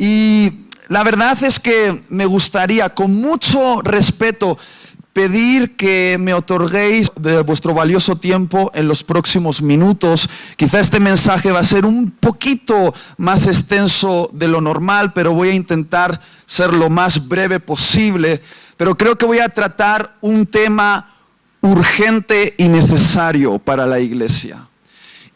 Y la verdad es que me gustaría, con mucho respeto, pedir que me otorguéis de vuestro valioso tiempo en los próximos minutos. Quizá este mensaje va a ser un poquito más extenso de lo normal, pero voy a intentar ser lo más breve posible. Pero creo que voy a tratar un tema urgente y necesario para la iglesia.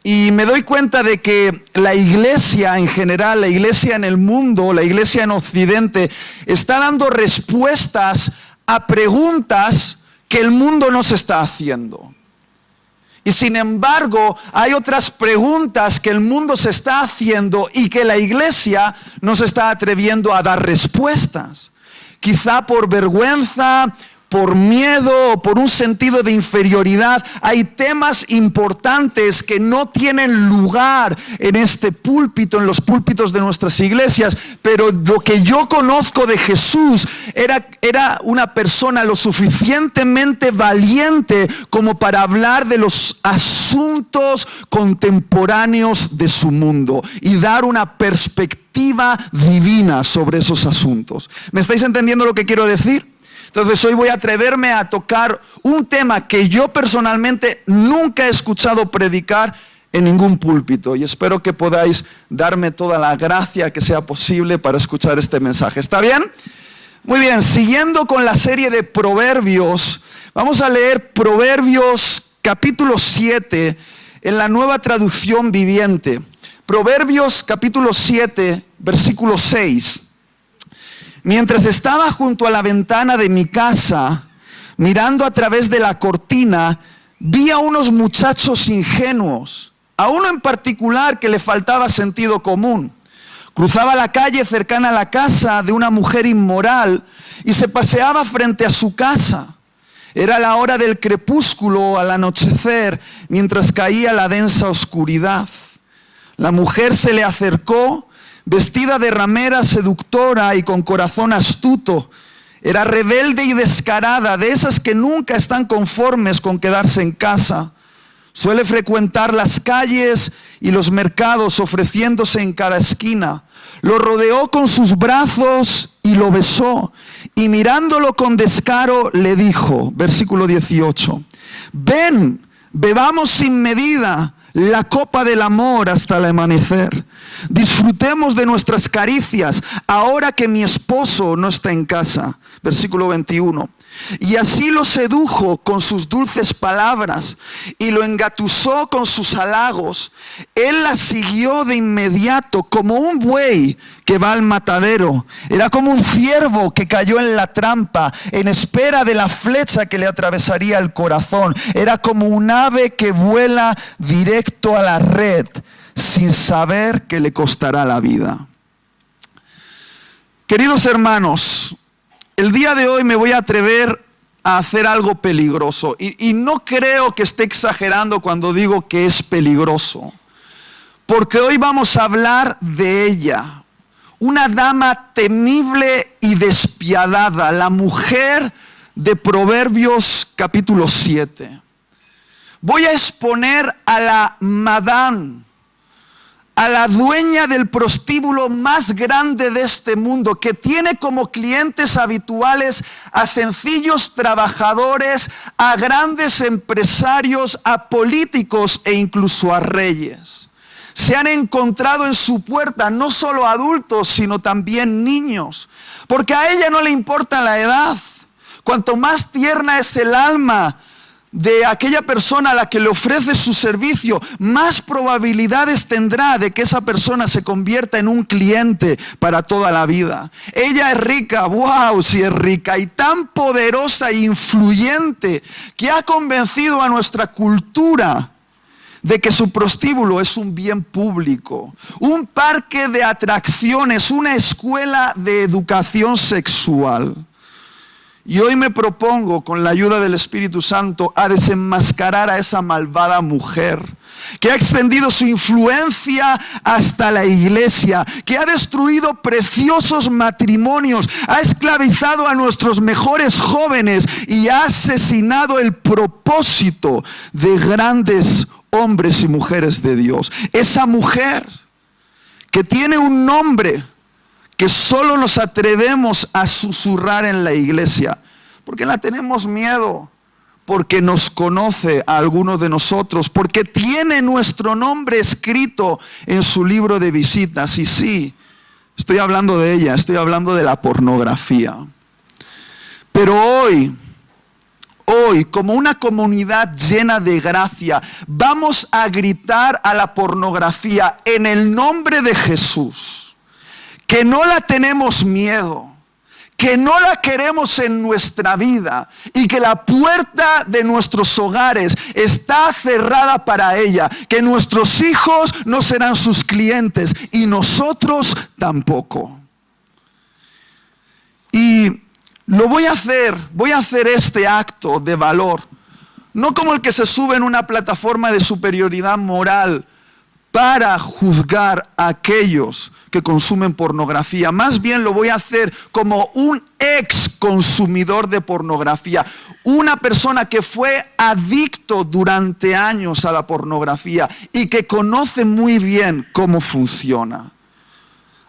Y me doy cuenta de que la iglesia en general, la iglesia en el mundo, la iglesia en Occidente, está dando respuestas a preguntas que el mundo no se está haciendo. Y sin embargo, hay otras preguntas que el mundo se está haciendo y que la iglesia no se está atreviendo a dar respuestas. Quizá por vergüenza, por miedo o por un sentido de inferioridad. Hay temas importantes que no tienen lugar en este púlpito, en los púlpitos de nuestras iglesias, pero lo que yo conozco de Jesús era una persona lo suficientemente valiente como para hablar de los asuntos contemporáneos de su mundo y dar una perspectiva divina sobre esos asuntos. ¿Me estáis entendiendo lo que quiero decir? Entonces hoy voy a atreverme a tocar un tema que yo personalmente nunca he escuchado predicar en ningún púlpito, y espero que podáis darme toda la gracia que sea posible para escuchar este mensaje. ¿Está bien? Muy bien, siguiendo con la serie de Proverbios, vamos a leer Proverbios capítulo 7 en la Nueva Traducción Viviente. Proverbios capítulo 7, versículo 6. Mientras estaba junto a la ventana de mi casa, mirando a través de la cortina, vi a unos muchachos ingenuos, a uno en particular que le faltaba sentido común. Cruzaba la calle cercana a la casa de una mujer inmoral y se paseaba frente a su casa. Era la hora del crepúsculo al anochecer, mientras caía la densa oscuridad. La mujer se le acercó, vestida de ramera seductora y con corazón astuto. Era rebelde y descarada, de esas que nunca están conformes con quedarse en casa. Suele frecuentar las calles y los mercados, ofreciéndose en cada esquina. Lo rodeó con sus brazos y lo besó. Y mirándolo con descaro le dijo, versículo 18, ven, bebamos sin medida la copa del amor hasta el amanecer. Disfrutemos de nuestras caricias ahora que mi esposo no está en casa. Versículo 21. Y así lo sedujo con sus dulces palabras y lo engatusó con sus halagos. Él la siguió de inmediato como un buey que va al matadero. Era como un ciervo que cayó en la trampa en espera de la flecha que le atravesaría el corazón. Era como un ave que vuela directo a la red sin saber que le costará la vida. Queridos hermanos, el día de hoy me voy a atrever a hacer algo peligroso. Y no creo que esté exagerando cuando digo que es peligroso. Porque hoy vamos a hablar de ella. Una dama temible y despiadada. La mujer de Proverbios capítulo 7. Voy a exponer a la madame, a la dueña del prostíbulo más grande de este mundo, que tiene como clientes habituales a sencillos trabajadores, a grandes empresarios, a políticos e incluso a reyes. Se han encontrado en su puerta no solo adultos, sino también niños, porque a ella no le importa la edad. Cuanto más tierna es el alma de aquella persona a la que le ofrece su servicio, más probabilidades tendrá de que esa persona se convierta en un cliente para toda la vida. Ella es rica, wow, sí es rica, y tan poderosa e influyente que ha convencido a nuestra cultura de que su prostíbulo es un bien público, un parque de atracciones, una escuela de educación sexual. Y hoy me propongo, con la ayuda del Espíritu Santo, a desenmascarar a esa malvada mujer que ha extendido su influencia hasta la iglesia, que ha destruido preciosos matrimonios, ha esclavizado a nuestros mejores jóvenes y ha asesinado el propósito de grandes hombres y mujeres de Dios. Esa mujer que tiene un nombre que solo nos atrevemos a susurrar en la iglesia, porque la tenemos miedo, porque nos conoce a algunos de nosotros, porque tiene nuestro nombre escrito en su libro de visitas. Y sí, estoy hablando de ella, estoy hablando de la pornografía. Pero hoy, como una comunidad llena de gracia, vamos a gritar a la pornografía en el nombre de Jesús, que no la tenemos miedo, que no la queremos en nuestra vida y que la puerta de nuestros hogares está cerrada para ella, que nuestros hijos no serán sus clientes y nosotros tampoco. Y voy a hacer este acto de valor, no como el que se sube en una plataforma de superioridad moral para juzgar a aquellos que consumen pornografía. Más bien lo voy a hacer como un ex consumidor de pornografía, una persona que fue adicto durante años a la pornografía y que conoce muy bien cómo funciona.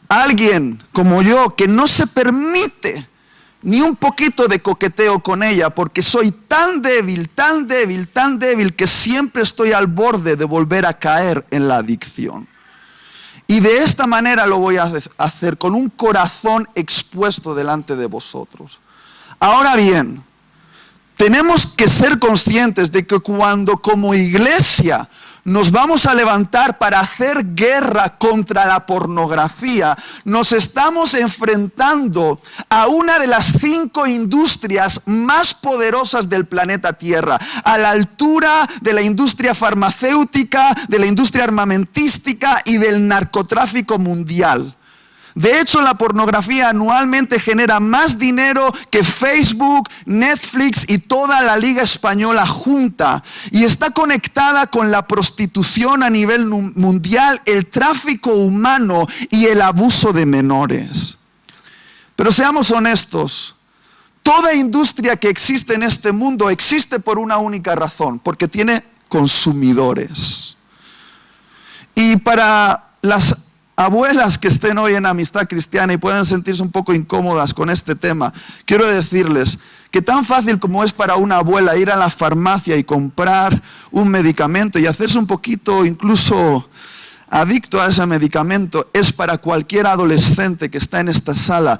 Alguien como yo que no se permite ni un poquito de coqueteo con ella, porque soy tan débil que siempre estoy al borde de volver a caer en la adicción. Y de esta manera lo voy a hacer, con un corazón expuesto delante de vosotros. Ahora bien, tenemos que ser conscientes de que cuando como iglesia nos vamos a levantar para hacer guerra contra la pornografía, nos estamos enfrentando a una de las 5 industrias más poderosas del planeta Tierra, a la altura de la industria farmacéutica, de la industria armamentística y del narcotráfico mundial. De hecho, la pornografía anualmente genera más dinero que Facebook, Netflix y toda la Liga Española junta. Y está conectada con la prostitución a nivel mundial, el tráfico humano y el abuso de menores. Pero seamos honestos, toda industria que existe en este mundo existe por una única razón, porque tiene consumidores. Y para las abuelas que estén hoy en Amistad Cristiana y pueden sentirse un poco incómodas con este tema, quiero decirles que tan fácil como es para una abuela ir a la farmacia y comprar un medicamento y hacerse un poquito incluso adicto a ese medicamento, es para cualquier adolescente que está en esta sala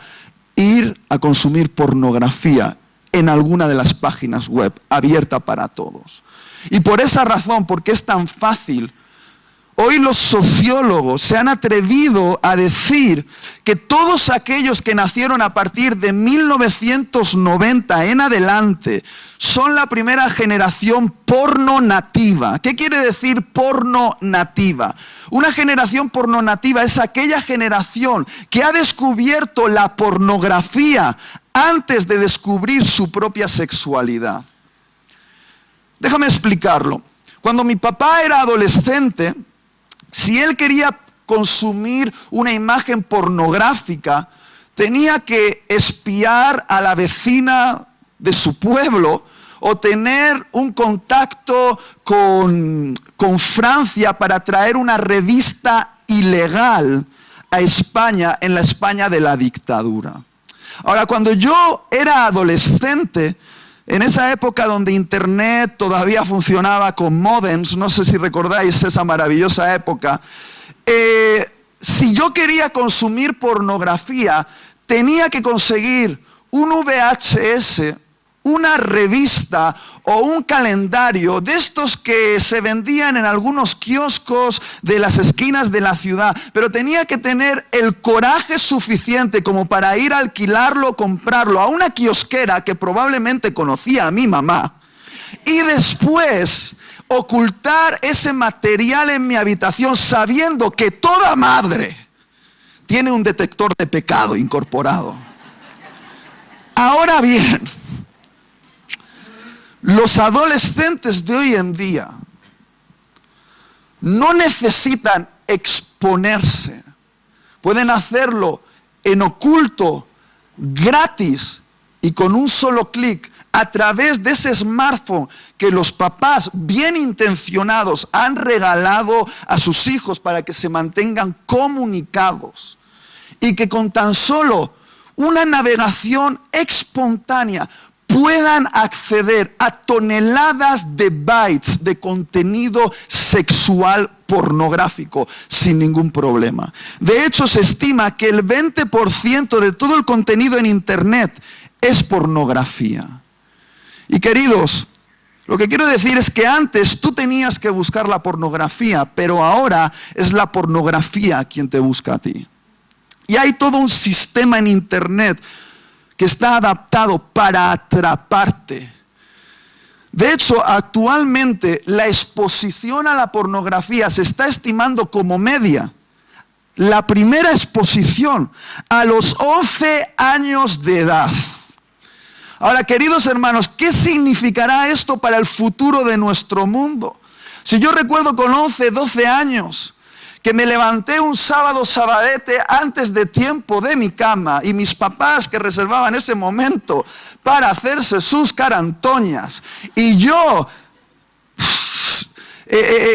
ir a consumir pornografía en alguna de las páginas web abierta para todos. Y por esa razón, porque es tan fácil, hoy los sociólogos se han atrevido a decir que todos aquellos que nacieron a partir de 1990 en adelante son la primera generación porno nativa. ¿Qué quiere decir porno nativa? Una generación porno nativa es aquella generación que ha descubierto la pornografía antes de descubrir su propia sexualidad. Déjame explicarlo. Cuando mi papá era adolescente, si él quería consumir una imagen pornográfica, tenía que espiar a la vecina de su pueblo o tener un contacto con Francia para traer una revista ilegal a España, en la España de la dictadura. Ahora, cuando yo era adolescente, en esa época donde internet todavía funcionaba con módems, no sé si recordáis esa maravillosa época, si yo quería consumir pornografía, tenía que conseguir un VHS, una revista o un calendario de estos que se vendían en algunos kioscos de las esquinas de la ciudad, pero tenía que tener el coraje suficiente como para ir a alquilarlo, comprarlo a una kiosquera que probablemente conocía a mi mamá y después ocultar ese material en mi habitación sabiendo que toda madre tiene un detector de pecado incorporado. Ahora bien, los adolescentes de hoy en día no necesitan exponerse. Pueden hacerlo en oculto, gratis y con un solo clic a través de ese smartphone que los papás bien intencionados han regalado a sus hijos para que se mantengan comunicados. y que con tan solo una navegación espontánea puedan acceder a toneladas de bytes de contenido sexual pornográfico sin ningún problema. De hecho, se estima que el 20% de todo el contenido en Internet es pornografía. Y queridos, lo que quiero decir es que antes tú tenías que buscar la pornografía, pero ahora es la pornografía quien te busca a ti. Y hay todo un sistema en Internet que está adaptado para atraparte. De hecho, actualmente la exposición a la pornografía se está estimando como media. La primera exposición a los 11 años de edad. Ahora, queridos hermanos, ¿qué significará esto para el futuro de nuestro mundo? Si yo recuerdo con 11, 12 años, que me levanté un sábado sabadete antes de tiempo de mi cama y mis papás que reservaban ese momento para hacerse sus carantoñas y yo,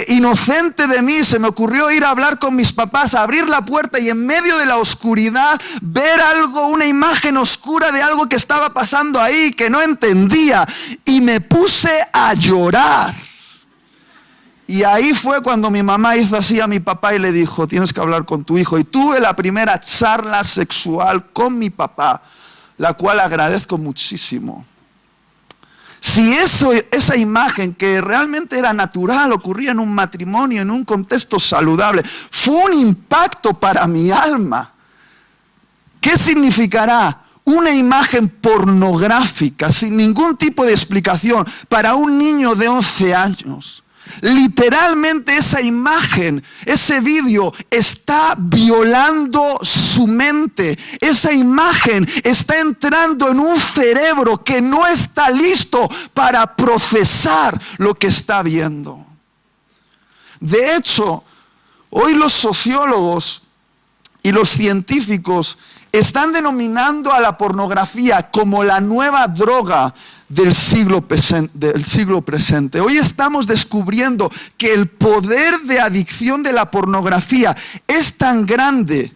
inocente de mí, se me ocurrió ir a hablar con mis papás, abrir la puerta y en medio de la oscuridad ver algo, una imagen oscura de algo que estaba pasando ahí que no entendía y me puse a llorar. Y ahí fue cuando mi mamá hizo así a mi papá y le dijo, tienes que hablar con tu hijo. Y tuve la primera charla sexual con mi papá, la cual agradezco muchísimo. Si esa imagen que realmente era natural, ocurría en un matrimonio, en un contexto saludable, fue un impacto para mi alma. ¿Qué significará una imagen pornográfica sin ningún tipo de explicación para un niño de 11 años? Literalmente esa imagen, ese vídeo está violando su mente. Esa imagen está entrando en un cerebro que no está listo para procesar lo que está viendo. De hecho, hoy los sociólogos y los científicos están denominando a la pornografía como la nueva droga del siglo presente. Hoy estamos descubriendo que el poder de adicción de la pornografía es tan grande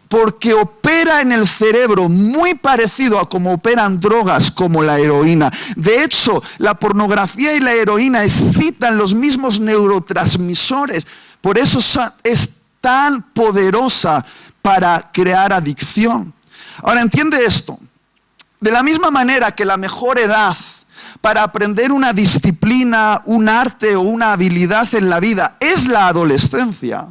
porque opera en el cerebro muy parecido a cómo operan drogas como la heroína. De hecho, la pornografía y la heroína excitan los mismos neurotransmisores. Por eso es tan poderosa para crear adicción. Ahora, entiende esto. De la misma manera que la mejor edad para aprender una disciplina, un arte o una habilidad en la vida es la adolescencia,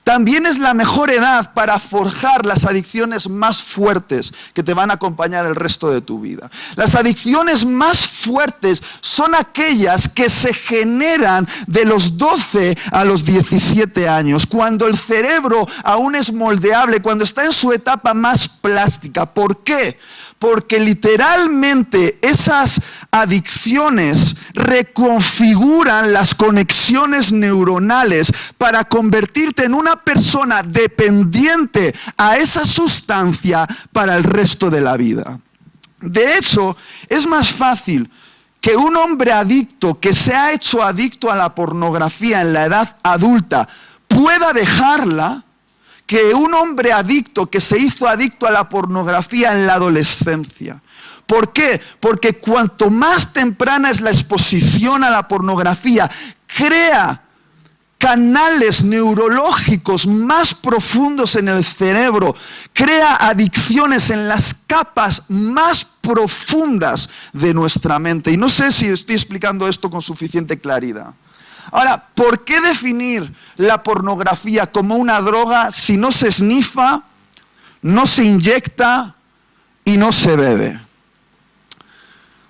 también es la mejor edad para forjar las adicciones más fuertes que te van a acompañar el resto de tu vida. Las adicciones más fuertes son aquellas que se generan de los 12 a los 17 años, cuando el cerebro aún es moldeable, cuando está en su etapa más plástica. ¿Por qué? Porque literalmente esas adicciones reconfiguran las conexiones neuronales para convertirte en una persona dependiente a esa sustancia para el resto de la vida. De hecho, es más fácil que un hombre adicto que se ha hecho adicto a la pornografía en la edad adulta pueda dejarla que un hombre adicto que se hizo adicto a la pornografía en la adolescencia. ¿Por qué? Porque cuanto más temprana es la exposición a la pornografía, crea canales neurológicos más profundos en el cerebro, crea adicciones en las capas más profundas de nuestra mente. Y no sé si estoy explicando esto con suficiente claridad. Ahora, ¿por qué definir la pornografía como una droga si no se esnifa, no se inyecta y no se bebe?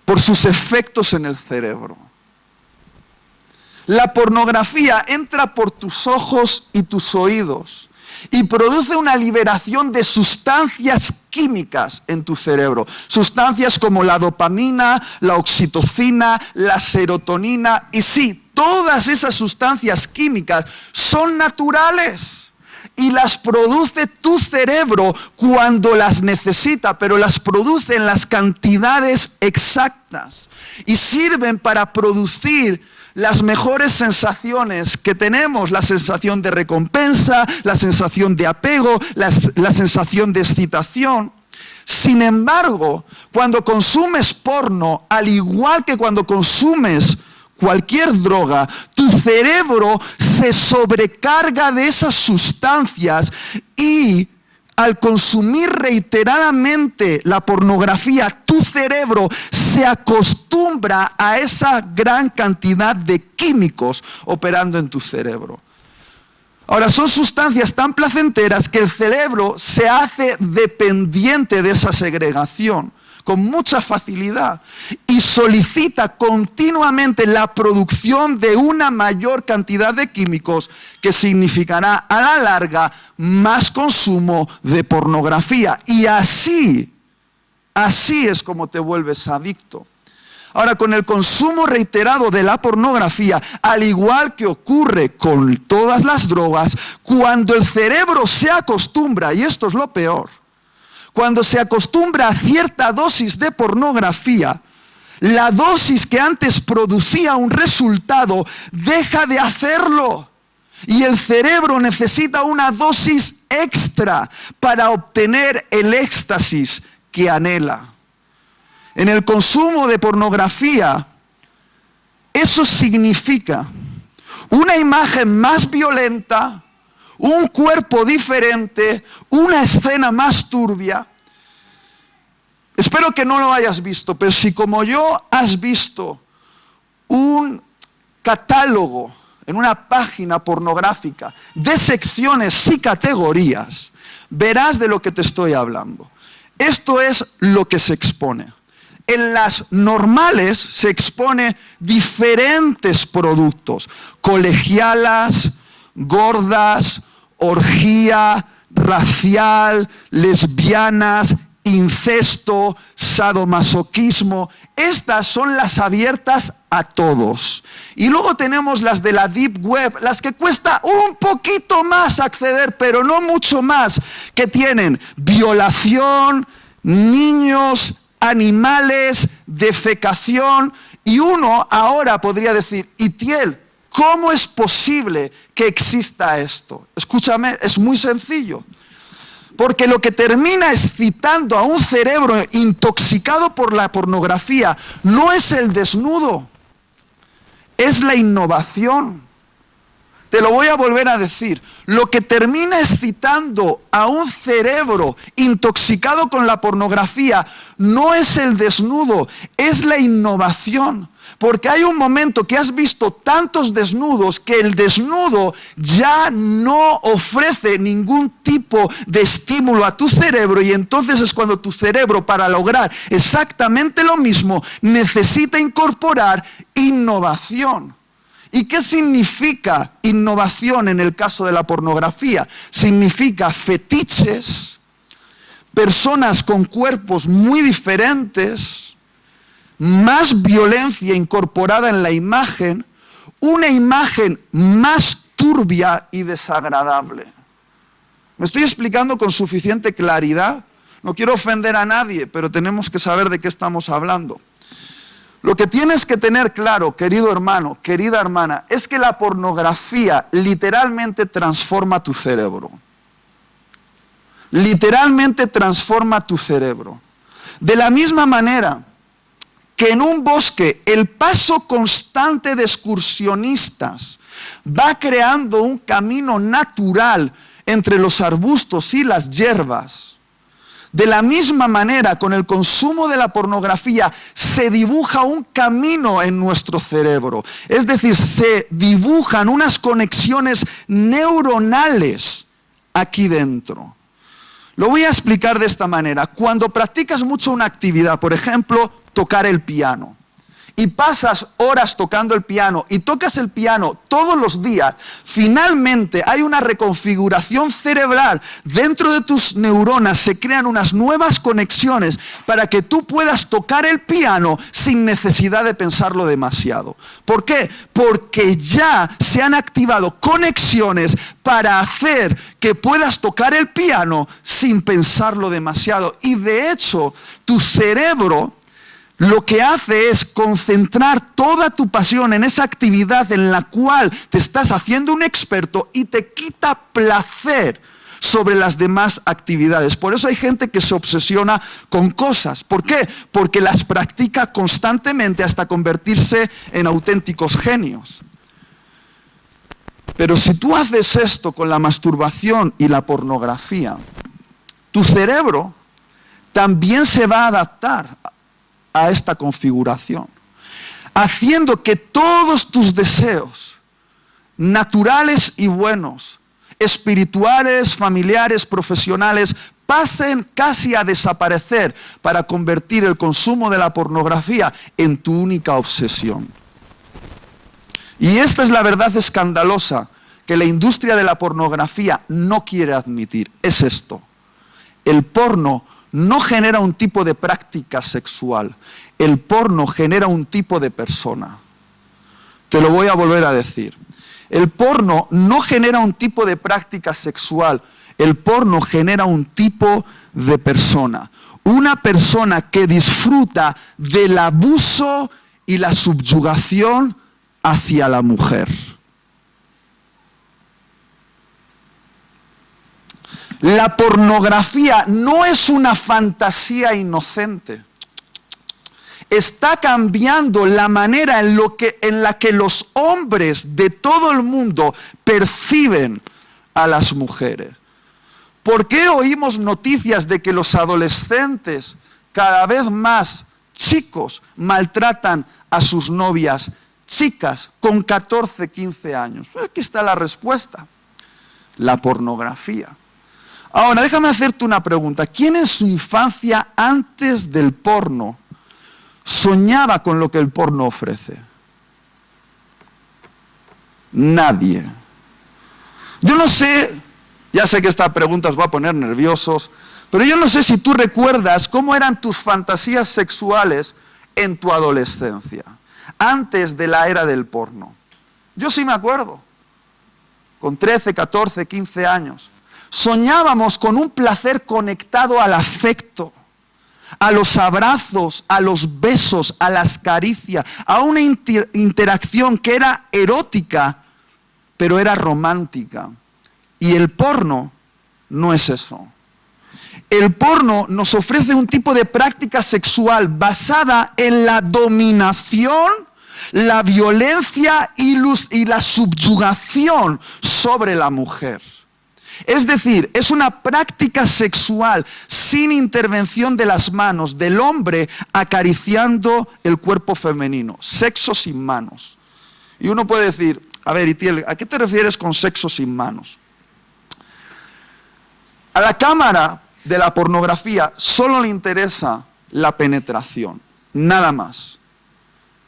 Por sus efectos en el cerebro. La pornografía entra por tus ojos y tus oídos y produce una liberación de sustancias químicas en tu cerebro. Sustancias como la dopamina, la oxitocina, la serotonina. Y sí, todas esas sustancias químicas son naturales y las produce tu cerebro cuando las necesita, pero las produce en las cantidades exactas y sirven para producir las mejores sensaciones que tenemos, la sensación de recompensa, la sensación de apego, la sensación de excitación. Sin embargo, cuando consumes porno, al igual que cuando consumes cualquier droga, tu cerebro se sobrecarga de esas sustancias y al consumir reiteradamente la pornografía, tu cerebro se acostumbra a esa gran cantidad de químicos operando en tu cerebro. Ahora, son sustancias tan placenteras que el cerebro se hace dependiente de esa segregación con mucha facilidad y solicita continuamente la producción de una mayor cantidad de químicos que significará a la larga más consumo de pornografía. Y así es como te vuelves adicto. Ahora, con el consumo reiterado de la pornografía, al igual que ocurre con todas las drogas, cuando el cerebro se acostumbra, y esto es lo peor, cuando se acostumbra a cierta dosis de pornografía, la dosis que antes producía un resultado deja de hacerlo. Y el cerebro necesita una dosis extra para obtener el éxtasis que anhela. En el consumo de pornografía, eso significa una imagen más violenta, un cuerpo diferente, una escena más turbia. Espero que no lo hayas visto, pero si como yo has visto un catálogo en una página pornográfica de secciones y categorías, verás de lo que te estoy hablando. Esto es lo que se expone. En las normales se expone diferentes productos, colegialas, gordas, orgía, racial, lesbianas, incesto, sadomasoquismo. Estas son las abiertas a todos. Y luego tenemos las de la Deep Web, las que cuesta un poquito más acceder, pero no mucho más, que tienen violación, niños, animales, defecación. Y uno ahora podría decir, Itiel, ¿cómo es posible que exista esto? Escúchame, es muy sencillo. Porque lo que termina excitando a un cerebro intoxicado por la pornografía no es el desnudo, es la innovación. Te lo voy a volver a decir. Lo que termina excitando a un cerebro intoxicado con la pornografía no es el desnudo, es la innovación. Porque hay un momento que has visto tantos desnudos que el desnudo ya no ofrece ningún tipo de estímulo a tu cerebro, y entonces es cuando tu cerebro, para lograr exactamente lo mismo, necesita incorporar innovación. ¿Y qué significa innovación en el caso de la pornografía? Significa fetiches, personas con cuerpos muy diferentes, más violencia incorporada en la imagen, una imagen más turbia y desagradable. ¿Me estoy explicando con suficiente claridad? No quiero ofender a nadie, pero tenemos que saber de qué estamos hablando. Lo que tienes que tener claro, querido hermano, querida hermana, es que la pornografía literalmente transforma tu cerebro. Literalmente transforma tu cerebro. De la misma manera que en un bosque el paso constante de excursionistas va creando un camino natural entre los arbustos y las hierbas, de la misma manera, con el consumo de la pornografía se dibuja un camino en nuestro cerebro. Es decir, se dibujan unas conexiones neuronales aquí dentro. Lo voy a explicar de esta manera. Cuando practicas mucho una actividad, por ejemplo, tocar el piano, y pasas horas tocando el piano y tocas el piano todos los días, finalmente hay una reconfiguración cerebral. Dentro de tus neuronas se crean unas nuevas conexiones para que tú puedas tocar el piano sin necesidad de pensarlo demasiado. ¿Por qué? Porque ya se han activado conexiones para hacer que puedas tocar el piano sin pensarlo demasiado. Y de hecho, tu cerebro lo que hace es concentrar toda tu pasión en esa actividad en la cual te estás haciendo un experto y te quita placer sobre las demás actividades. Por eso hay gente que se obsesiona con cosas. ¿Por qué? Porque las practica constantemente hasta convertirse en auténticos genios. Pero si tú haces esto con la masturbación y la pornografía, tu cerebro también se va a adaptar a esta configuración, haciendo que todos tus deseos naturales y buenos, espirituales, familiares, profesionales, pasen casi a desaparecer para convertir el consumo de la pornografía en tu única obsesión. Y esta es la verdad escandalosa que la industria de la pornografía no quiere admitir. Es esto: el porno no genera un tipo de práctica sexual, el porno genera un tipo de persona. Te lo voy a volver a decir. El porno no genera un tipo de práctica sexual, el porno genera un tipo de persona. Una persona que disfruta del abuso y la subyugación hacia la mujer. La pornografía no es una fantasía inocente. Está cambiando la manera en la que los hombres de todo el mundo perciben a las mujeres. ¿Por qué oímos noticias de que los adolescentes, cada vez más chicos, maltratan a sus novias, chicas con 14, 15 años? Aquí está la respuesta: la pornografía. Ahora, déjame hacerte una pregunta. ¿Quién en su infancia, antes del porno, soñaba con lo que el porno ofrece? Nadie. Yo no sé, ya sé que esta pregunta os va a poner nerviosos, pero yo no sé si tú recuerdas cómo eran tus fantasías sexuales en tu adolescencia, antes de la era del porno. Yo sí me acuerdo, con 13, 14, 15 años. Soñábamos con un placer conectado al afecto, a los abrazos, a los besos, a las caricias, a una interacción que era erótica, pero era romántica. Y el porno no es eso. El porno nos ofrece un tipo de práctica sexual basada en la dominación, la violencia y la subyugación sobre la mujer. Es decir, es una práctica sexual sin intervención de las manos del hombre acariciando el cuerpo femenino. Sexo sin manos. Y uno puede decir, a ver, Itiel, ¿a qué te refieres con sexo sin manos? A la cámara de la pornografía solo le interesa la penetración, nada más.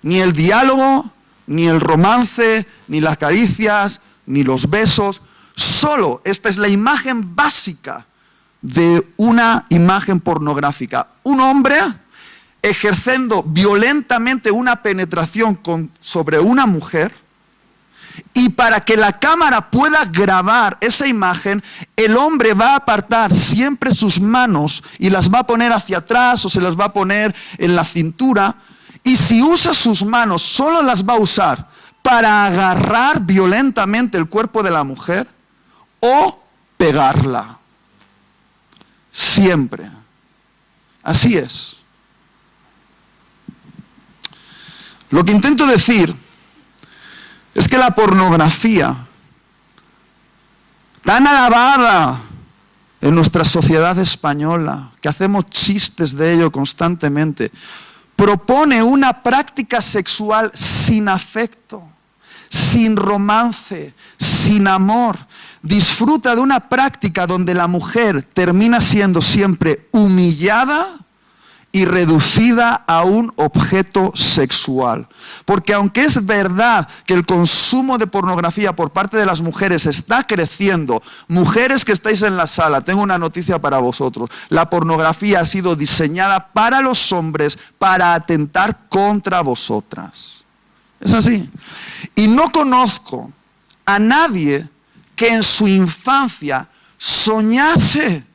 Ni el diálogo, ni el romance, ni las caricias, ni los besos. Solo, esta es la imagen básica de una imagen pornográfica. Un hombre ejerciendo violentamente una penetración sobre una mujer, y para que la cámara pueda grabar esa imagen, el hombre va a apartar siempre sus manos y las va a poner hacia atrás o se las va a poner en la cintura, y si usa sus manos, solo las va a usar para agarrar violentamente el cuerpo de la mujer o pegarla. Siempre. Así es. Lo que intento decir es que la pornografía, tan alabada en nuestra sociedad española, que hacemos chistes de ello constantemente, propone una práctica sexual sin afecto, sin romance, sin amor. Disfruta de una práctica donde la mujer termina siendo siempre humillada y reducida a un objeto sexual. Porque aunque es verdad que el consumo de pornografía por parte de las mujeres está creciendo, mujeres que estáis en la sala, tengo una noticia para vosotros: la pornografía ha sido diseñada para los hombres para atentar contra vosotras. Es así. Y no conozco a nadie que en su infancia soñase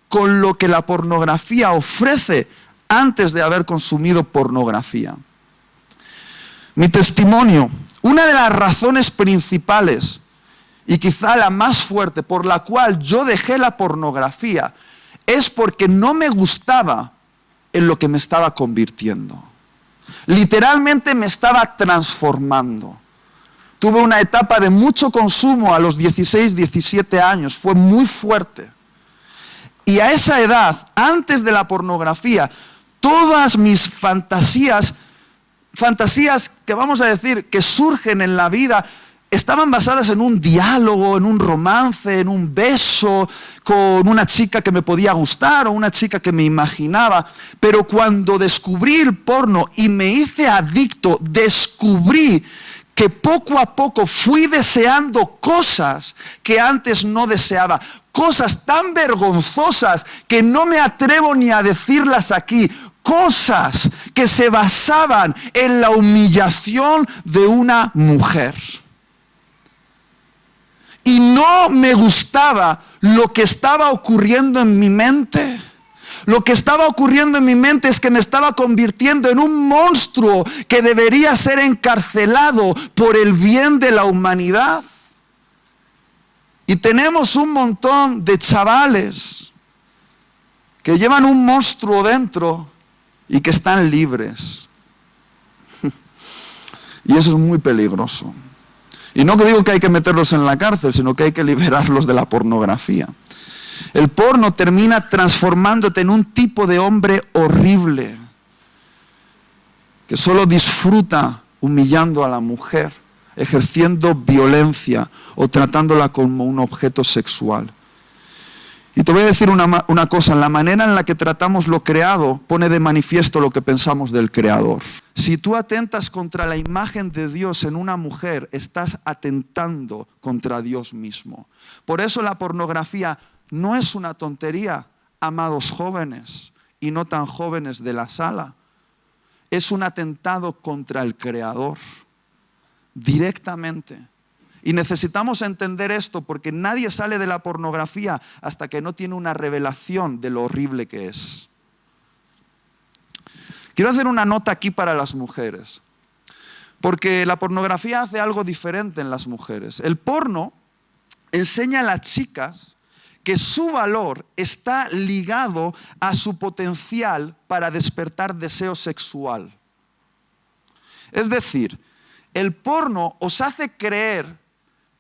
con lo que la pornografía ofrece antes de haber consumido pornografía. Mi testimonio, una de las razones principales y quizá la más fuerte por la cual yo dejé la pornografía es porque no me gustaba en lo que me estaba convirtiendo. Literalmente me estaba transformando. Tuve una etapa de mucho consumo a los 16, 17 años, fue muy fuerte. Y a esa edad, antes de la pornografía, todas mis fantasías que vamos a decir que surgen en la vida, estaban basadas en un diálogo, en un romance, en un beso con una chica que me podía gustar o una chica que me imaginaba. Pero cuando descubrí el porno y me hice adicto, descubrí que poco a poco fui deseando cosas que antes no deseaba. Cosas tan vergonzosas que no me atrevo ni a decirlas aquí. Cosas que se basaban en la humillación de una mujer. Y no me gustaba lo que estaba ocurriendo en mi mente. Lo que estaba ocurriendo en mi mente es que me estaba convirtiendo en un monstruo que debería ser encarcelado por el bien de la humanidad. Y tenemos un montón de chavales que llevan un monstruo dentro y que están libres. Y eso es muy peligroso. Y no digo que hay que meterlos en la cárcel, sino que hay que liberarlos de la pornografía. El porno termina transformándote en un tipo de hombre horrible, que solo disfruta humillando a la mujer, ejerciendo violencia o tratándola como un objeto sexual. Y te voy a decir una cosa, la manera en la que tratamos lo creado pone de manifiesto lo que pensamos del Creador. Si tú atentas contra la imagen de Dios en una mujer, estás atentando contra Dios mismo. Por eso la pornografía no es una tontería, amados jóvenes y no tan jóvenes de la sala. Es un atentado contra el Creador, directamente. Y necesitamos entender esto porque nadie sale de la pornografía hasta que no tiene una revelación de lo horrible que es. Quiero hacer una nota aquí para las mujeres, porque la pornografía hace algo diferente en las mujeres. El porno enseña a las chicas que su valor está ligado a su potencial para despertar deseo sexual. Es decir, el porno os hace creer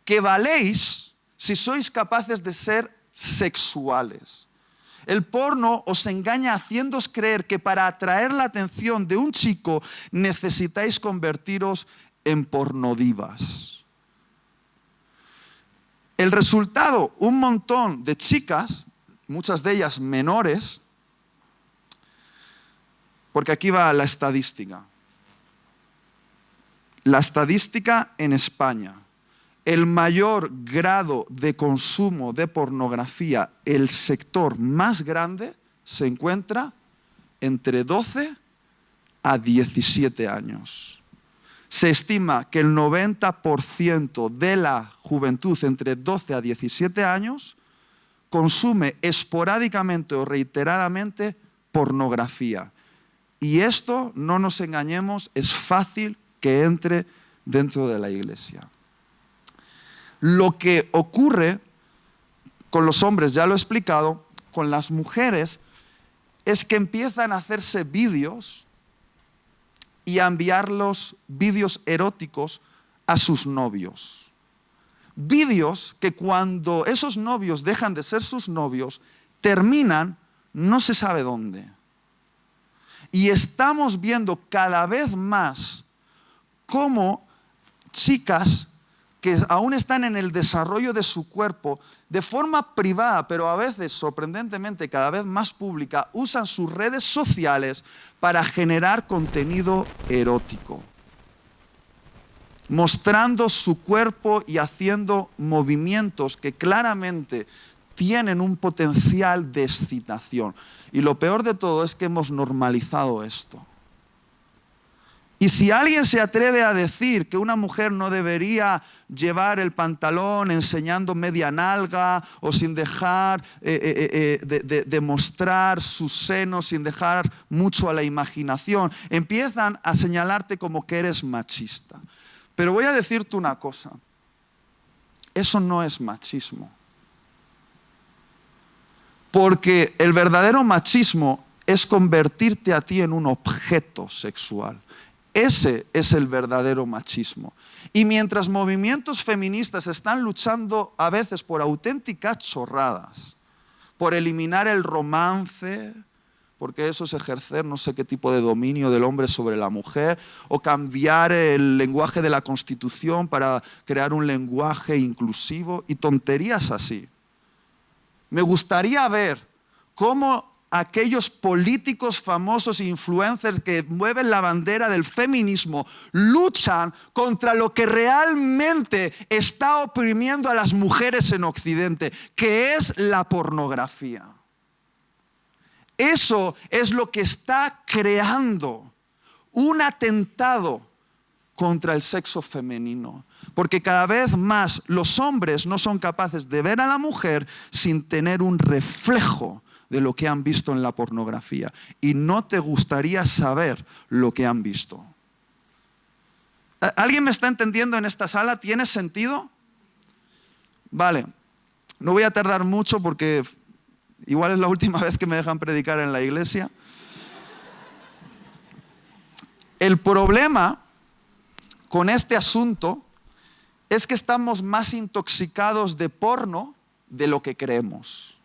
que valéis si sois capaces de ser sexuales. El porno os engaña haciéndoos creer que para atraer la atención de un chico necesitáis convertiros en pornodivas. El resultado, un montón de chicas, muchas de ellas menores, porque aquí va la estadística. La estadística en España. El mayor grado de consumo de pornografía, el sector más grande, se encuentra entre 12 a 17 años. Se estima que el 90% de la juventud entre 12 a 17 años consume esporádicamente o reiteradamente pornografía. Y esto, no nos engañemos, es fácil que entre dentro de la iglesia. Lo que ocurre con los hombres, ya lo he explicado, con las mujeres, es que empiezan a hacerse vídeos y a enviar los vídeos eróticos a sus novios. Vídeos que cuando esos novios dejan de ser sus novios, terminan no se sabe dónde. Y estamos viendo cada vez más cómo chicas que aún están en el desarrollo de su cuerpo, de forma privada, pero a veces, sorprendentemente, cada vez más pública, usan sus redes sociales para generar contenido erótico, mostrando su cuerpo y haciendo movimientos que claramente tienen un potencial de excitación. Y lo peor de todo es que hemos normalizado esto. Y si alguien se atreve a decir que una mujer no debería llevar el pantalón enseñando media nalga o sin dejar de mostrar sus senos, sin dejar mucho a la imaginación, empiezan a señalarte como que eres machista. Pero voy a decirte una cosa, eso no es machismo. Porque el verdadero machismo es convertirte a ti en un objeto sexual. Ese es el verdadero machismo. Y mientras movimientos feministas están luchando a veces por auténticas chorradas, por eliminar el romance, porque eso es ejercer no sé qué tipo de dominio del hombre sobre la mujer, o cambiar el lenguaje de la Constitución para crear un lenguaje inclusivo y tonterías así. Me gustaría ver cómo aquellos políticos famosos e influencers que mueven la bandera del feminismo luchan contra lo que realmente está oprimiendo a las mujeres en Occidente, que es la pornografía. Eso es lo que está creando un atentado contra el sexo femenino. Porque cada vez más los hombres no son capaces de ver a la mujer sin tener un reflejo de lo que han visto en la pornografía. Y no te gustaría saber lo que han visto. ¿Alguien me está entendiendo en esta sala? ¿Tiene sentido? Vale, no voy a tardar mucho porque igual es la última vez que me dejan predicar en la iglesia. El problema con este asunto es que estamos más intoxicados de porno de lo que creemos.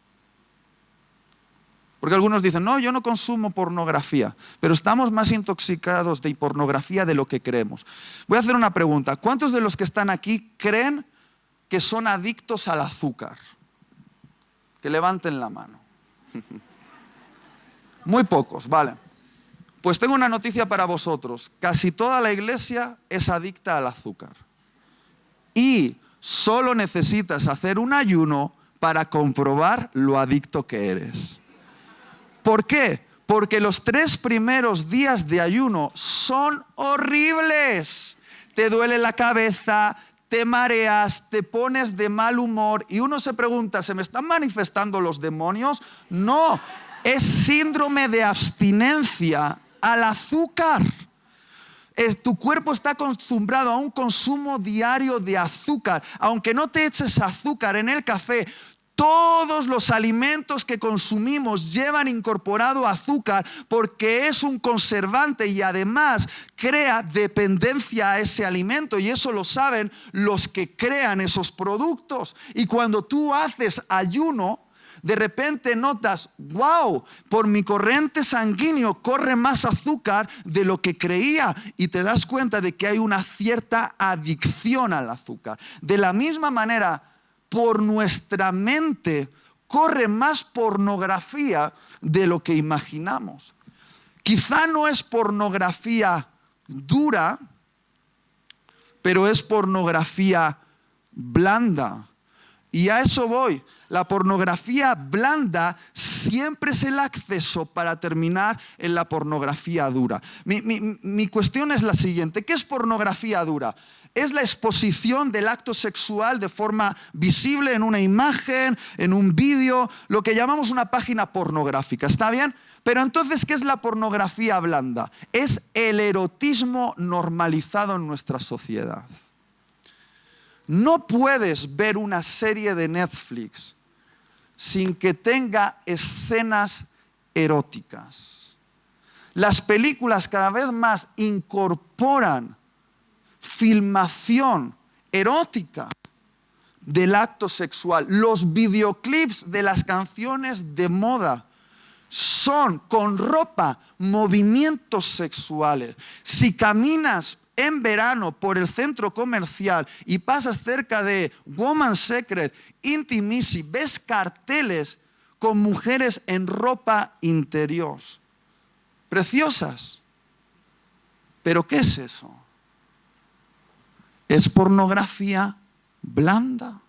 Porque algunos dicen, no, yo no consumo pornografía, pero estamos más intoxicados de pornografía de lo que creemos. Voy a hacer una pregunta. ¿Cuántos de los que están aquí creen que son adictos al azúcar? Que levanten la mano. Muy pocos, vale. Pues tengo una noticia para vosotros. Casi toda la iglesia es adicta al azúcar. Y solo necesitas hacer un ayuno para comprobar lo adicto que eres. ¿Por qué? Porque los 3 primeros días de ayuno son horribles. Te duele la cabeza, te mareas, te pones de mal humor y uno se pregunta, ¿se me están manifestando los demonios? No, es síndrome de abstinencia al azúcar. Tu cuerpo está acostumbrado a un consumo diario de azúcar. Aunque no te eches azúcar en el café, todos los alimentos que consumimos llevan incorporado azúcar porque es un conservante y además crea dependencia a ese alimento, y eso lo saben los que crean esos productos. Y cuando tú haces ayuno, de repente notas, wow, por mi corriente sanguíneo corre más azúcar de lo que creía, y te das cuenta de que hay una cierta adicción al azúcar. De la misma manera, por nuestra mente corre más pornografía de lo que imaginamos. Quizá no es pornografía dura, pero es pornografía blanda. Y a eso voy. La pornografía blanda siempre es el acceso para terminar en la pornografía dura. Mi cuestión es la siguiente. ¿Qué es pornografía dura? Es la exposición del acto sexual de forma visible en una imagen, en un vídeo, lo que llamamos una página pornográfica. ¿Está bien? Pero entonces, ¿qué es la pornografía blanda? Es el erotismo normalizado en nuestra sociedad. No puedes ver una serie de Netflix sin que tenga escenas eróticas. Las películas cada vez más incorporan filmación erótica del acto sexual. Los videoclips de las canciones de moda son con ropa, movimientos sexuales. Si caminas en verano por el centro comercial y pasas cerca de Woman's Secret, Intimacy, ves carteles con mujeres en ropa interior. Preciosas. ¿Pero qué es eso? Es pornografía blanda.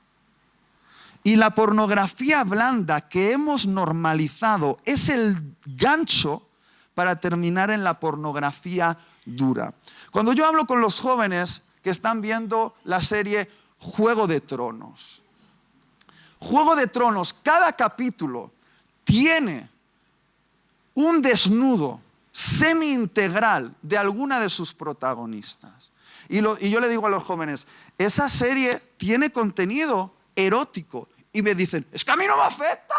Y la pornografía blanda que hemos normalizado es el gancho para terminar en la pornografía dura. Cuando yo hablo con los jóvenes que están viendo la serie Juego de Tronos, Juego de Tronos, cada capítulo tiene un desnudo semi-integral de alguna de sus protagonistas. Y yo le digo a los jóvenes, esa serie tiene contenido erótico. Y me dicen, es que a mí no me afecta.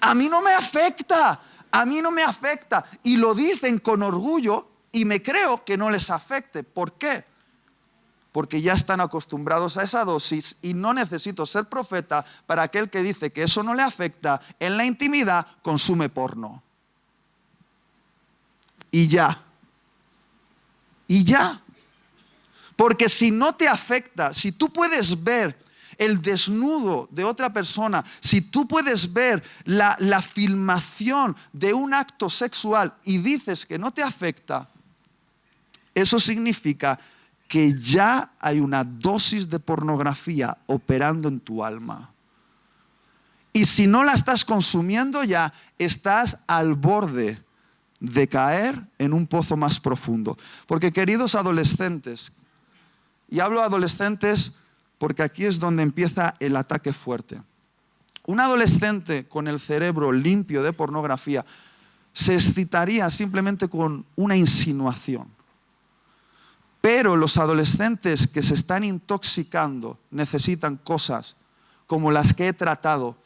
A mí no me afecta. A mí no me afecta. Y lo dicen con orgullo y me creo que no les afecte. ¿Por qué? Porque ya están acostumbrados a esa dosis y no necesito ser profeta para aquel que dice que eso no le afecta. En la intimidad consume porno. Y ya. Y ya. Porque si no te afecta, si tú puedes ver el desnudo de otra persona, si tú puedes ver la filmación de un acto sexual y dices que no te afecta, eso significa que ya hay una dosis de pornografía operando en tu alma. Y si no la estás consumiendo ya, estás al borde de caer en un pozo más profundo. Porque queridos adolescentes, y hablo de adolescentes porque aquí es donde empieza el ataque fuerte. Un adolescente con el cerebro limpio de pornografía se excitaría simplemente con una insinuación. Pero los adolescentes que se están intoxicando necesitan cosas como las que he tratado.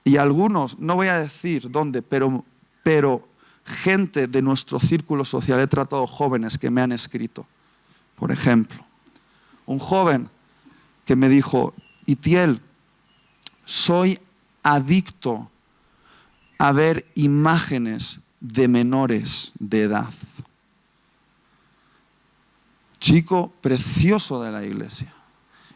Y algunos, no voy a decir dónde, pero gente de nuestro círculo social, he tratado jóvenes que me han escrito. Por ejemplo, un joven que me dijo, Itiel, soy adicto a ver imágenes de menores de edad. Chico precioso de la iglesia.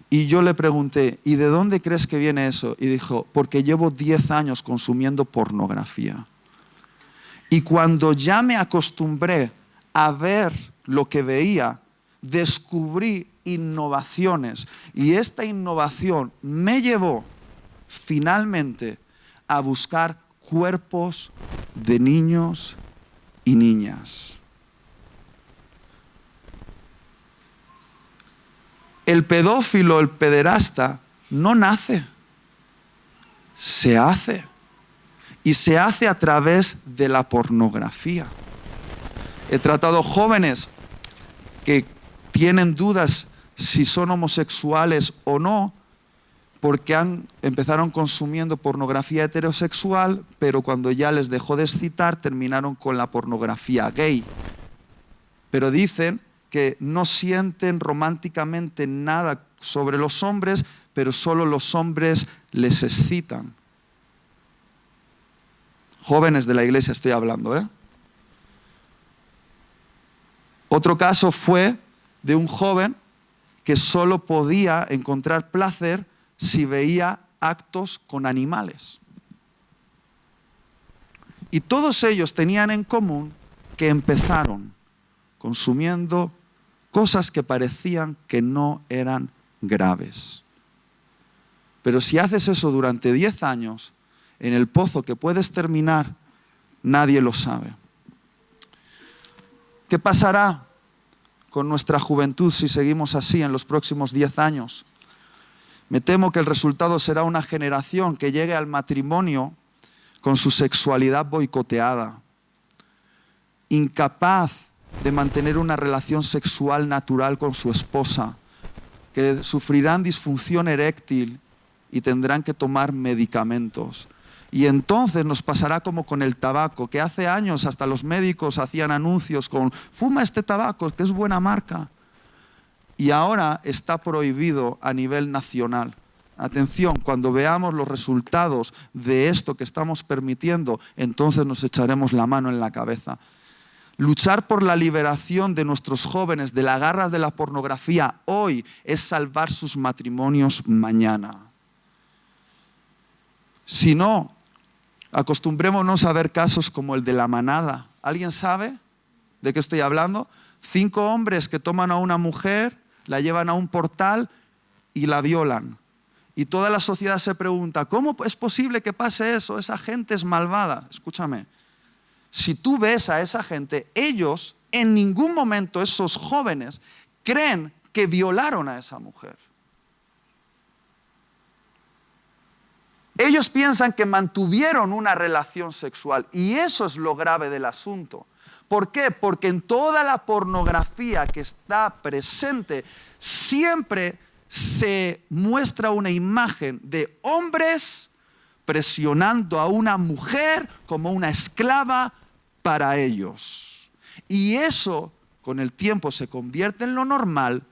Y yo le pregunté, ¿y de dónde crees que viene eso? Y dijo, porque llevo 10 años consumiendo pornografía. Y cuando ya me acostumbré a ver lo que veía, descubrí innovaciones. Y esta innovación me llevó finalmente a buscar cuerpos de niños y niñas. El pedófilo, el pederasta, no nace, se hace. Y se hace a través de la pornografía. He tratado jóvenes que tienen dudas si son homosexuales o no, porque empezaron consumiendo pornografía heterosexual, pero cuando ya les dejó de excitar, terminaron con la pornografía gay. Pero dicen que no sienten románticamente nada sobre los hombres, pero solo los hombres les excitan. Jóvenes de la iglesia estoy hablando, ¿eh? Otro caso fue de un joven que solo podía encontrar placer si veía actos con animales. Y todos ellos tenían en común que empezaron consumiendo cosas que parecían que no eran graves. Pero si haces eso durante 10 años, en el pozo que puedes terminar, nadie lo sabe. ¿Qué pasará con nuestra juventud si seguimos así en los próximos 10 años? Me temo que el resultado será una generación que llegue al matrimonio con su sexualidad boicoteada, incapaz de mantener una relación sexual natural con su esposa, que sufrirán disfunción eréctil y tendrán que tomar medicamentos. Y entonces nos pasará como con el tabaco, que hace años hasta los médicos hacían anuncios con fuma este tabaco, que es buena marca. Y ahora está prohibido a nivel nacional. Atención, cuando veamos los resultados de esto que estamos permitiendo, entonces nos echaremos la mano en la cabeza. Luchar por la liberación de nuestros jóvenes de las garras de la pornografía hoy es salvar sus matrimonios mañana. Si no, acostumbrémonos a ver casos como el de La Manada. ¿Alguien sabe de qué estoy hablando? 5 hombres que toman a una mujer, la llevan a un portal y la violan. Y toda la sociedad se pregunta, ¿cómo es posible que pase eso? Esa gente es malvada. Escúchame. si tú ves a esa gente, ellos en ningún momento, esos jóvenes, creen que violaron a esa mujer. Ellos piensan que mantuvieron una relación sexual y eso es lo grave del asunto. ¿Por qué? Porque en toda la pornografía que está presente siempre se muestra una imagen de hombres presionando a una mujer como una esclava para ellos. Y eso con el tiempo se convierte en lo normal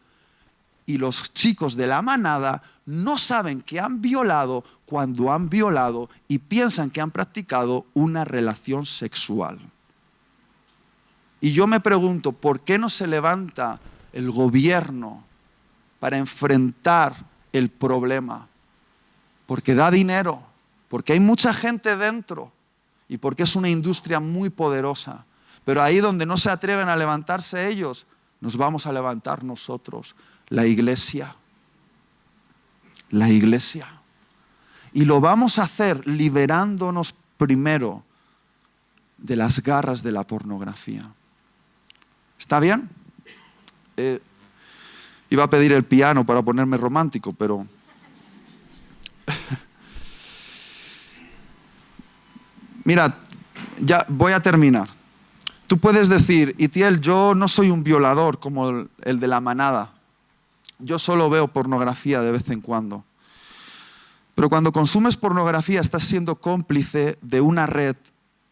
y los chicos de la manada no saben que han violado cuando han violado y piensan que han practicado una relación sexual. Y yo me pregunto, ¿por qué no se levanta el gobierno para enfrentar el problema? Porque da dinero, porque hay mucha gente dentro y porque es una industria muy poderosa. Pero ahí donde no se atreven a levantarse ellos, nos vamos a levantar nosotros, la iglesia. La iglesia. Y lo vamos a hacer liberándonos primero de las garras de la pornografía. ¿Está bien? Iba a pedir el piano para ponerme romántico, pero... Mira, ya voy a terminar. Tú puedes decir, Itiel, yo no soy un violador como el de la manada. Yo solo veo pornografía de vez en cuando. Pero cuando consumes pornografía estás siendo cómplice de una red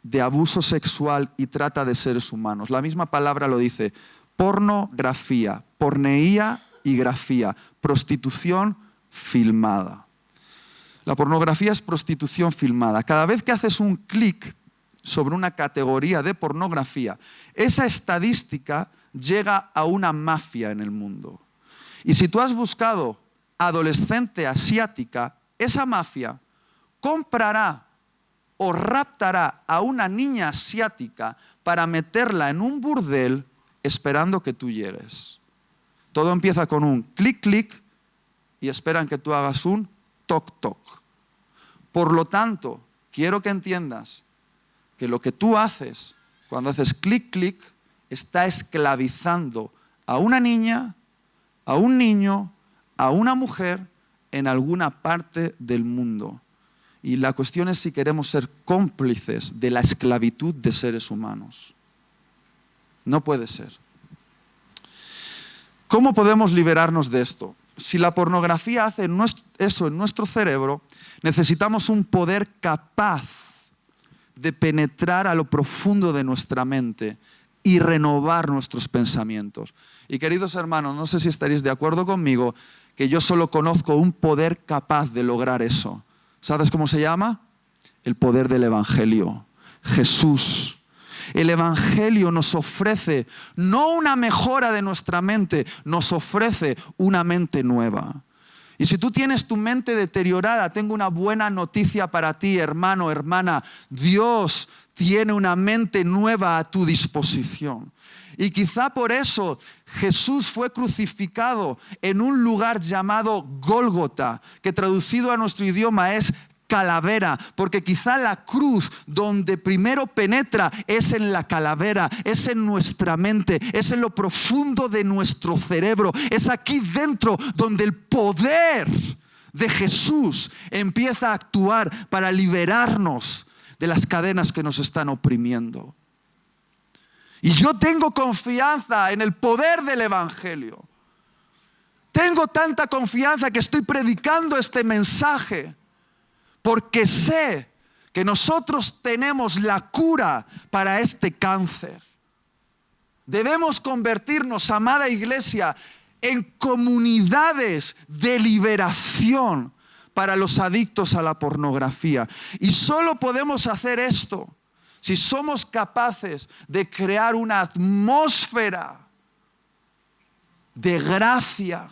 de abuso sexual y trata de seres humanos. La misma palabra lo dice, pornografía, porneía y grafía, prostitución filmada. La pornografía es prostitución filmada. Cada vez que haces un clic sobre una categoría de pornografía, esa estadística llega a una mafia en el mundo. Y si tú has buscado adolescente asiática, esa mafia comprará o raptará a una niña asiática para meterla en un burdel esperando que tú llegues. Todo empieza con un clic, clic y esperan que tú hagas un toc, toc. Por lo tanto, quiero que entiendas que lo que tú haces cuando haces clic, clic, está esclavizando a una niña, a un niño, a una mujer en alguna parte del mundo. Y la cuestión es si queremos ser cómplices de la esclavitud de seres humanos. No puede ser. ¿Cómo podemos liberarnos de esto? Si la pornografía hace eso en nuestro cerebro, necesitamos un poder capaz de penetrar a lo profundo de nuestra mente y renovar nuestros pensamientos. Y queridos hermanos, no sé si estaréis de acuerdo conmigo, que yo solo conozco un poder capaz de lograr eso. ¿Sabes cómo se llama? El poder del Evangelio. Jesús. El Evangelio nos ofrece no una mejora de nuestra mente, nos ofrece una mente nueva. Y si tú tienes tu mente deteriorada, tengo una buena noticia para ti, hermano, hermana. Dios tiene una mente nueva a tu disposición. Y quizá por eso Jesús fue crucificado en un lugar llamado Gólgota, que traducido a nuestro idioma es calavera, porque quizá la cruz donde primero penetra es en la calavera, es en nuestra mente, es en lo profundo de nuestro cerebro, es aquí dentro donde el poder de Jesús empieza a actuar para liberarnos de las cadenas que nos están oprimiendo. Y yo tengo confianza en el poder del Evangelio. Tengo tanta confianza que estoy predicando este mensaje porque sé que nosotros tenemos la cura para este cáncer. Debemos convertirnos, amada iglesia, en comunidades de liberación para los adictos a la pornografía. Y solo podemos hacer esto si somos capaces de crear una atmósfera de gracia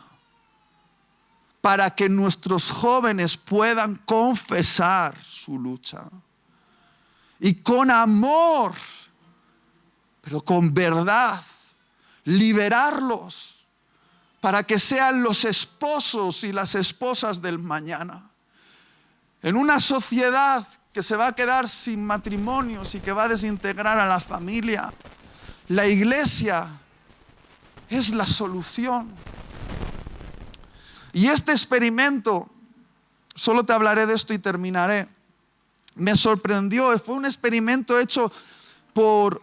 para que nuestros jóvenes puedan confesar su lucha. Y con amor, pero con verdad, liberarlos para que sean los esposos y las esposas del mañana. En una sociedad que se va a quedar sin matrimonios y que va a desintegrar a la familia. La iglesia es la solución. Y este experimento, solo te hablaré de esto y terminaré, me sorprendió. Fue un experimento hecho por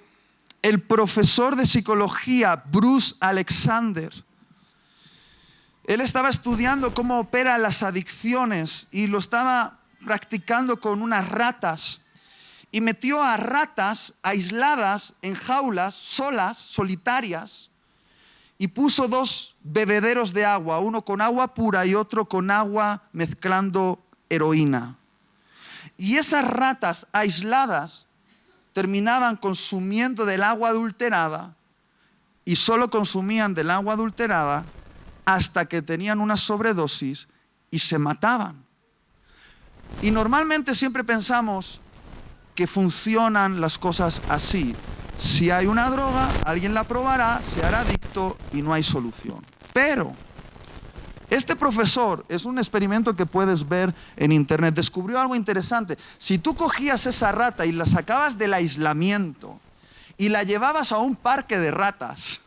el profesor de psicología Bruce Alexander. Él estaba estudiando cómo operan las adicciones y lo estaba practicando con unas ratas. Y metió a ratas aisladas en jaulas, solas, solitarias, y puso 2 bebederos de agua, uno con agua pura y otro con agua mezclando heroína. Y esas ratas aisladas terminaban consumiendo del agua adulterada y solo consumían del agua adulterada hasta que tenían una sobredosis y se mataban. Y normalmente siempre pensamos que funcionan las cosas así. Si hay una droga, alguien la probará, se hará adicto y no hay solución. Pero este profesor, es un experimento que puedes ver en internet, descubrió algo interesante. Si tú cogías esa rata y la sacabas del aislamiento y la llevabas a un parque de ratas,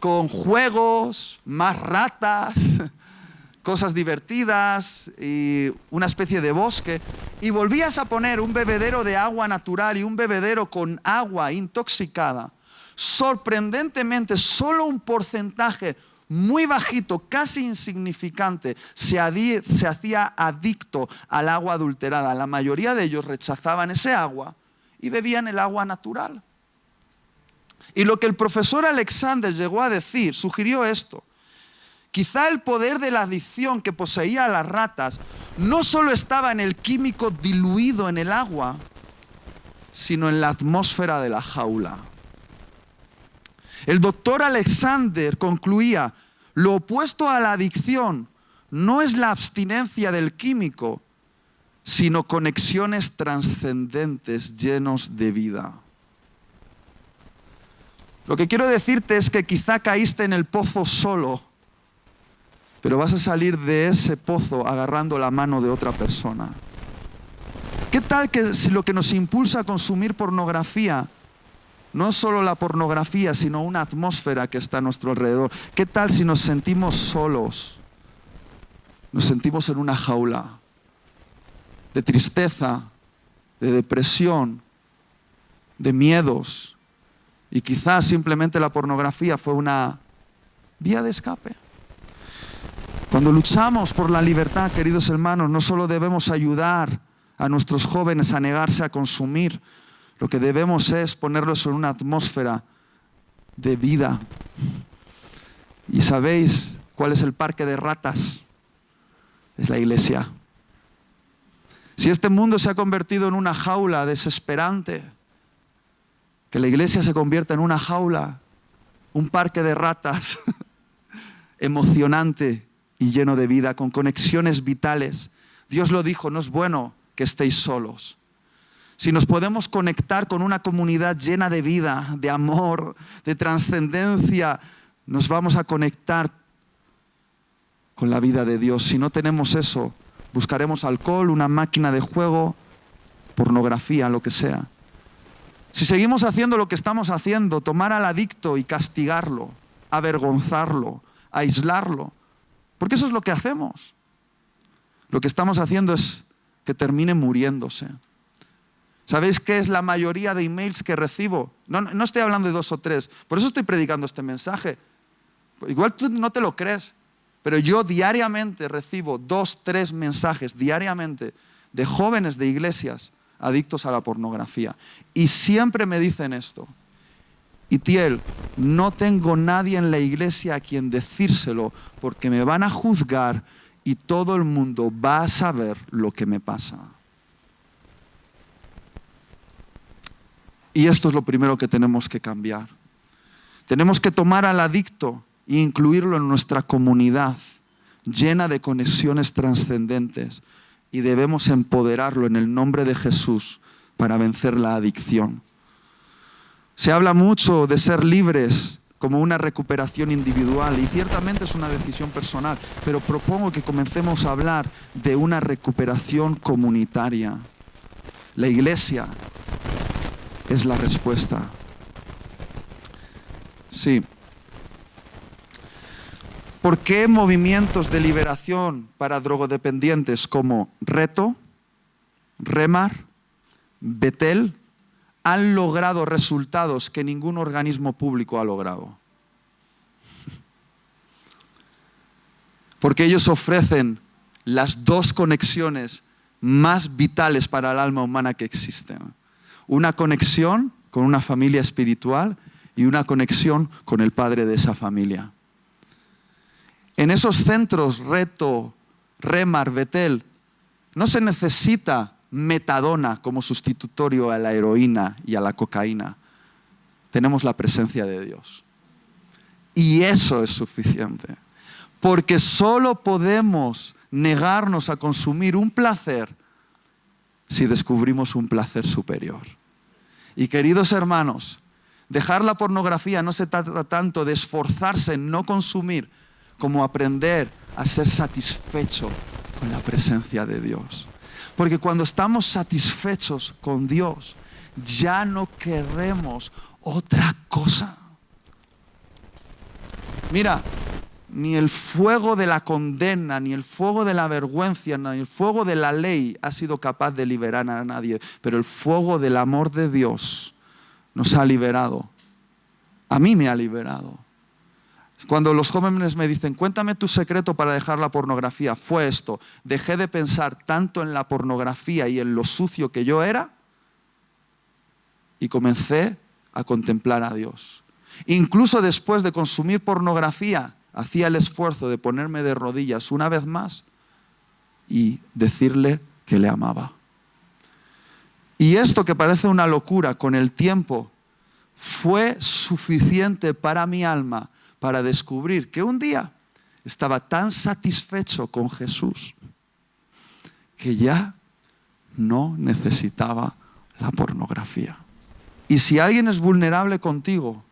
con juegos, más ratas, cosas divertidas y una especie de bosque, y volvías a poner un bebedero de agua natural y un bebedero con agua intoxicada, sorprendentemente solo un porcentaje muy bajito, casi insignificante, se hacía adicto al agua adulterada. La mayoría de ellos rechazaban ese agua y bebían el agua natural. Y lo que el profesor Alexander llegó a decir, sugirió esto: quizá el poder de la adicción que poseía a las ratas no solo estaba en el químico diluido en el agua, sino en la atmósfera de la jaula. El doctor Alexander concluía: lo opuesto a la adicción no es la abstinencia del químico, sino conexiones trascendentes llenos de vida. Lo que quiero decirte es que quizá caíste en el pozo solo, pero vas a salir de ese pozo agarrando la mano de otra persona. ¿Qué tal que si lo que nos impulsa a consumir pornografía no es solo la pornografía, sino una atmósfera que está a nuestro alrededor? ¿Qué tal si nos sentimos solos? Nos sentimos en una jaula de tristeza, de depresión, de miedos. Y quizás simplemente la pornografía fue una vía de escape. Cuando luchamos por la libertad, queridos hermanos, no solo debemos ayudar a nuestros jóvenes a negarse a consumir, lo que debemos es ponerlos en una atmósfera de vida. ¿Y sabéis cuál es el parque de ratas? Es la iglesia. Si este mundo se ha convertido en una jaula desesperante, que la iglesia se convierta en una jaula, un parque de ratas emocionante y lleno de vida, con conexiones vitales. Dios lo dijo: no es bueno que estéis solos. Si nos podemos conectar con una comunidad llena de vida, de amor, de trascendencia, nos vamos a conectar con la vida de Dios. Si no tenemos eso, buscaremos alcohol, una máquina de juego, pornografía, lo que sea. Si seguimos haciendo lo que estamos haciendo, tomar al adicto y castigarlo, avergonzarlo, aislarlo, porque eso es lo que hacemos. Lo que estamos haciendo es que termine muriéndose. ¿Sabéis qué es la mayoría de emails que recibo? No estoy hablando de 2 o 3, por eso estoy predicando este mensaje. Igual tú no te lo crees, pero yo diariamente recibo 2, 3 mensajes diariamente de jóvenes de iglesias adictos a la pornografía. Y siempre me dicen esto: Itiel, no tengo nadie en la iglesia a quien decírselo porque me van a juzgar y todo el mundo va a saber lo que me pasa. Y esto es lo primero que tenemos que cambiar. Tenemos que tomar al adicto e incluirlo en nuestra comunidad llena de conexiones trascendentes, y debemos empoderarlo en el nombre de Jesús para vencer la adicción. Se habla mucho de ser libres como una recuperación individual, y ciertamente es una decisión personal, pero propongo que comencemos a hablar de una recuperación comunitaria. La iglesia es la respuesta. Sí. ¿Por qué movimientos de liberación para drogodependientes como Reto, Remar, Betel han logrado resultados que ningún organismo público ha logrado? Porque ellos ofrecen las dos conexiones más vitales para el alma humana que existen. Una conexión con una familia espiritual y una conexión con el padre de esa familia. En esos centros, Reto, Remar, Betel, no se necesita metadona como sustitutorio a la heroína y a la cocaína. Tenemos la presencia de Dios. Y eso es suficiente. Porque solo podemos negarnos a consumir un placer si descubrimos un placer superior. Y queridos hermanos, dejar la pornografía no se trata tanto de esforzarse en no consumir como aprender a ser satisfecho con la presencia de Dios. Porque cuando estamos satisfechos con Dios, ya no queremos otra cosa. Mira, ni el fuego de la condena, ni el fuego de la vergüenza, ni el fuego de la ley ha sido capaz de liberar a nadie. Pero el fuego del amor de Dios nos ha liberado. A mí me ha liberado. Cuando los jóvenes me dicen, cuéntame tu secreto para dejar la pornografía, fue esto: dejé de pensar tanto en la pornografía y en lo sucio que yo era y comencé a contemplar a Dios. Incluso después de consumir pornografía, hacía el esfuerzo de ponerme de rodillas una vez más y decirle que le amaba. Y esto, que parece una locura, con el tiempo fue suficiente para mi alma para descubrir que un día estaba tan satisfecho con Jesús que ya no necesitaba la pornografía. Y si alguien es vulnerable contigo,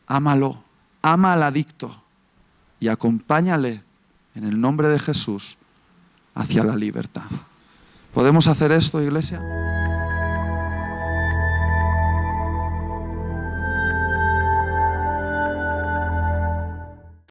ámalo, ama al adicto y acompáñale en el nombre de Jesús hacia la libertad. ¿Podemos hacer esto, iglesia?